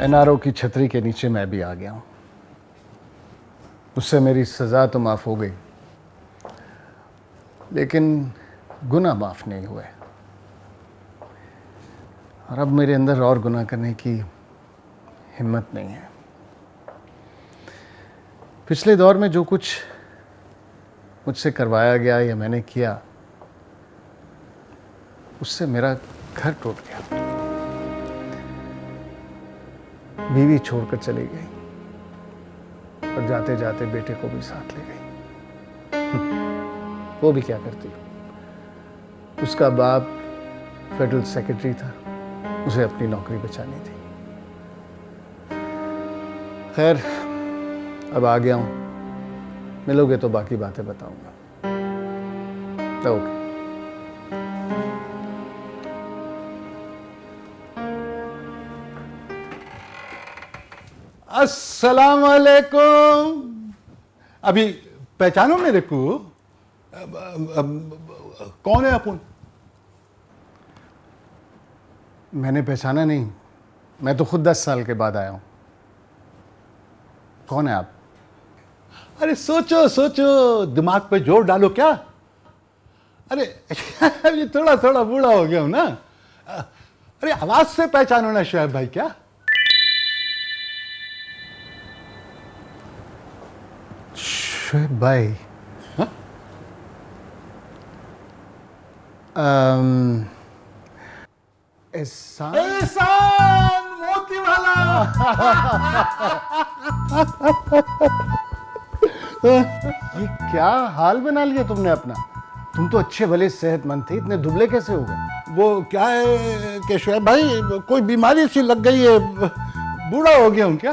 NRO की छतरी के नीचे मैं भी आ गया हूं। उससे मेरी सज़ा तो माफ़ हो गई, लेकिन गुनाह माफ़ नहीं हुए। और अब मेरे अंदर और गुनाह करने की हिम्मत नहीं है। पिछले दौर में जो कुछ मुझसे करवाया गया या मैंने किया, उससे मेरा घर टूट गया। बीवी छोड़कर चली गई और जाते जाते बेटे को भी साथ ले गई। वो भी क्या करती, उसका बाप फेडरल सेक्रेटरी था, उसे अपनी नौकरी बचानी थी। खैर, अब आ गया हूं, मिलोगे तो बाकी बातें बताऊंगा। ओके। अस्सलाम वालेकुम। अभी पहचानो मेरे को? कौन है अपन? मैंने पहचाना नहीं, मैं तो खुद 10 साल के बाद आया हूं। कौन है आप? अरे सोचो सोचो, दिमाग पे जोर डालो क्या। अरे अभी थोड़ा थोड़ा बूढ़ा हो गया हूं ना। अरे आवाज से पहचानो ना शोएब भाई क्या? शोएब भाई? हाँ? एहसान मोती वाला। ये क्या हाल बना लिया तुमने अपना? तुम तो अच्छे भले सेहतमंद थे, इतने दुबले कैसे हो गए? वो क्या है कि शोएब भाई, कोई बीमारी सी लग गई है, बूढ़ा हो गया हूँ क्या?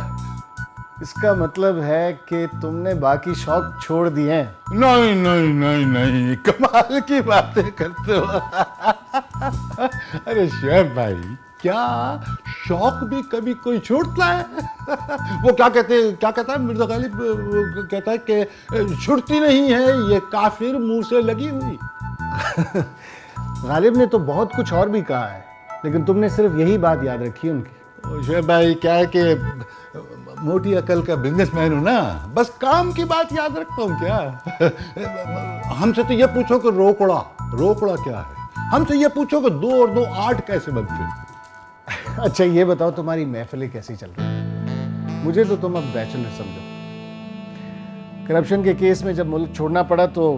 इसका मतलब है कि तुमने बाकी शौक छोड़ दिए हैं। नहीं नहीं नहीं नहीं, कमाल की बातें करते हो। अरे शोएब भाई, क्या शौक भी कभी कोई छोड़ता है? वो क्या कहता है मिर्जा गालिब, वो कहता है कि छुड़ती नहीं है ये काफिर मुंह से लगी हुई। गालिब ने तो बहुत कुछ और भी कहा है, लेकिन तुमने सिर्फ यही बात याद रखी उनकी। शोएब भाई, क्या है कि मोटी अकल का बिजनेसमैन हूं ना, बस काम की बात याद रखता हूं क्या। हमसे तो ये पूछो कि रोकड़ा क्या है, हमसे ये पूछो कि 2 और 2 8 कैसे बनते। अच्छा ये बताओ, तुम्हारी महफिलें कैसी चल रही है? मुझे तो तुम अब बैचलर समझो। करप्शन के केस में जब मुल्क छोड़ना पड़ा तो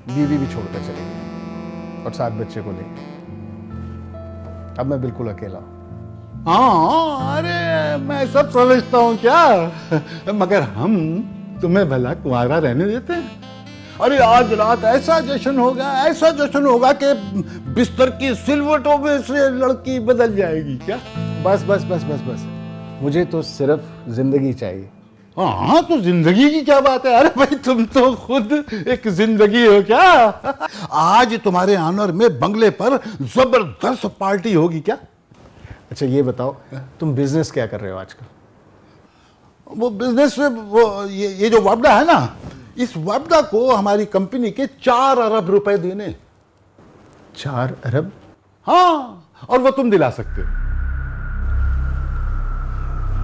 बीवी भी छोड़कर चली गई और 7 बच्चे को लेकर। अब मैं बिल्कुल अकेला हूं। हाँ, अरे मैं सब समझता हूँ क्या, मगर हम तुम्हें भला कुंवारा रहने देते हैं? अरे आज रात ऐसा जश्न होगा कि बिस्तर की सिलवटों में से लड़की बदल जाएगी क्या। बस बस बस बस बस, मुझे तो सिर्फ जिंदगी चाहिए। हाँ तो जिंदगी की क्या बात है। अरे भाई, तुम तो खुद एक जिंदगी हो क्या। आज तुम्हारे ऑनर में बंगले पर जबरदस्त पार्टी होगी क्या। अच्छा ये बताओ, तुम बिजनेस क्या कर रहे हो आजकल? वो बिजनेस में वो ये जो वापडा है ना, इस वापडा को हमारी कंपनी के 4 अरब रुपए देने। 4 अरब? हाँ, और वो तुम दिला सकते हो।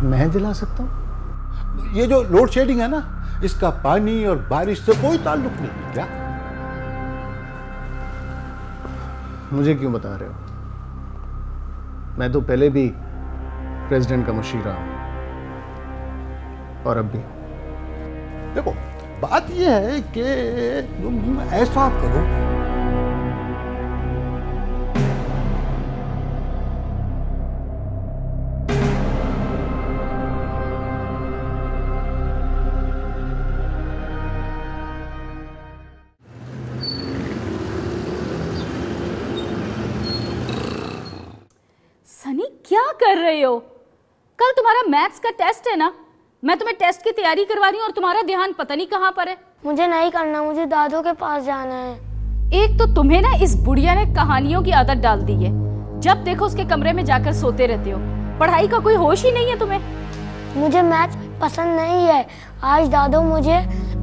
मैं दिला सकता हूं? ये जो लोड शेडिंग है ना, इसका पानी और बारिश से कोई ताल्लुक नहीं क्या। मुझे क्यों बता रहे हो? मैं तो पहले भी प्रेसिडेंट का मुशीर रहा हूं और अब भी। देखो, बात यह है कि तुम ऐसा करो, सनी क्या कर रहे हो? कल तुम्हारा मैथ्स का टेस्ट है ना, मैं तुम्हें टेस्ट की तैयारी करवा रही हूँ और तुम्हारा ध्यान पता नहीं कहाँ पर है। मुझे नहीं करना, मुझे दादू के पास जाना है। एक तो तुम्हें ना इस बुढ़िया ने कहानियों की आदत डाल दी है, जब देखो उसके कमरे में जाकर सोते रहते हो, पढ़ाई का कोई होश ही नहीं है तुम्हें। मुझे मैथ्स पसंद नहीं है। आज दादू मुझे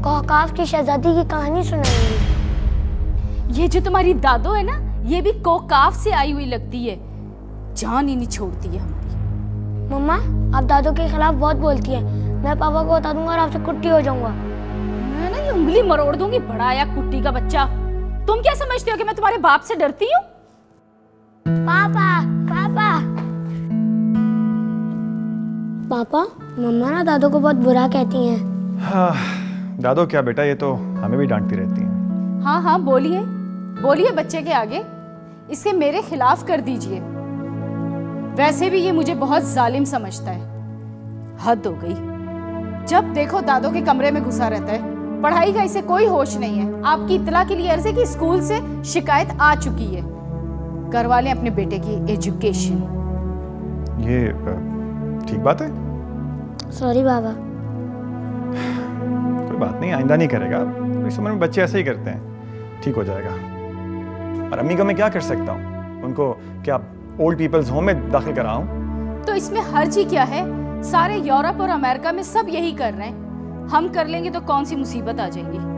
कौकाफ की शहजादी की कहानी सुनाएंगे। ये जो तुम्हारी दादो है ना, ये भी कौकाफ से आई हुई लगती है, जान ही नहीं छोड़ती है हमारी। मम्मा आप दादू के खिलाफ बहुत बोलती है। मैं पापा को बता दूंगा और आपसे कुट्टी हो जाऊंगा। मैं ना ये उंगली मरोड़ दूंगी, बड़ा आया कुट्टी का बच्चा। तुम क्या समझते हो कि मैं तुम्हारे बाप से डरती हूँ? पापा पापा पापा, मम्मा ना दादू को बहुत बुरा कहती हैं। हाँ, दादो क्या बेटा, ये तो हमें भी डांटती रहती हैं। हाँ हाँ बोलिए, बोलिए बच्चे के आगे, इसके मेरे खिलाफ कर दीजिए। वैसे भी ये मुझे बहुत जालिम समझता है। हद हो गई, जब देखो दादो के कमरे में घुसा रहता है। पढ़ाई का इसे कोई होश नहीं है। आपकी इत्तला के लिए अर्ज है कि स्कूल से शिकायत आ चुकी है। करवा लें अपने बेटे की एजुकेशन। ये ठीक बात है? सॉरी बाबा। कोई बात नहीं, आइंदा नहीं करेगा। इस उम्र में बच्चे ऐसे ही करते हैं, ठीक हो जाएगा। और अम्मी का मैं क्या कर सकता हूँ? उनको क्या ओल्ड पीपल्स होम में दाखिल कराऊं? तो इसमें हर्ज ही क्या है? सारे यूरोप और अमेरिका में सब यही कर रहे हैं। हम कर लेंगे तो कौन सी मुसीबत आ जाएगी?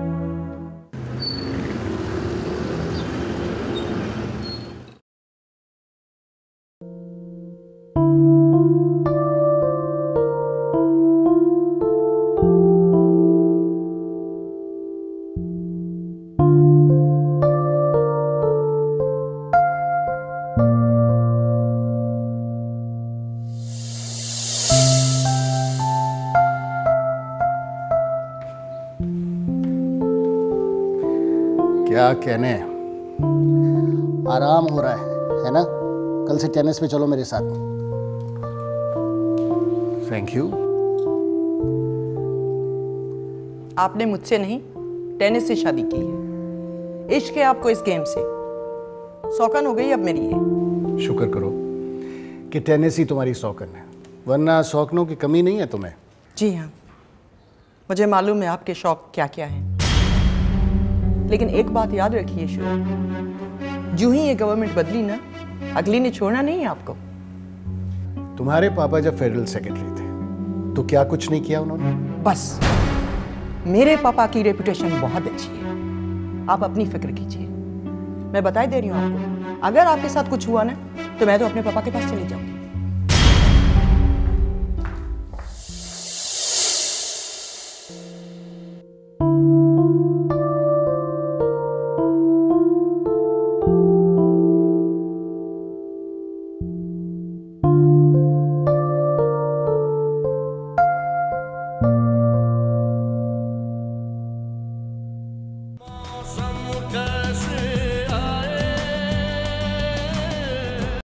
क्या कहने, आराम हो रहा है ना? कल से टेनिस पे चलो मेरे साथ। Thank you. आपने मुझसे नहीं, टेनिस से शादी की है। इश्क है आपको इस गेम से। शौकन हो गई अब मेरी ये। शुक्र करो कि टेनिस ही तुम्हारी शौकन है, वरना शौकनों की कमी नहीं है तुम्हें। जी हाँ, मुझे मालूम है आपके शौक क्या क्या हैं। लेकिन एक बात याद रखिए शुरू, जो ही ये गवर्नमेंट बदली ना, अगली ने छोड़ना नहीं है आपको। तुम्हारे पापा जब फेडरल सेक्रेटरी थे तो क्या कुछ नहीं किया उन्होंने? बस मेरे पापा की रेपुटेशन बहुत अच्छी है, आप अपनी फिक्र कीजिए। मैं बता दे रही हूँ आपको, अगर आपके साथ कुछ हुआ ना तो मैं तो अपने पापा के पास चली जाऊंगी।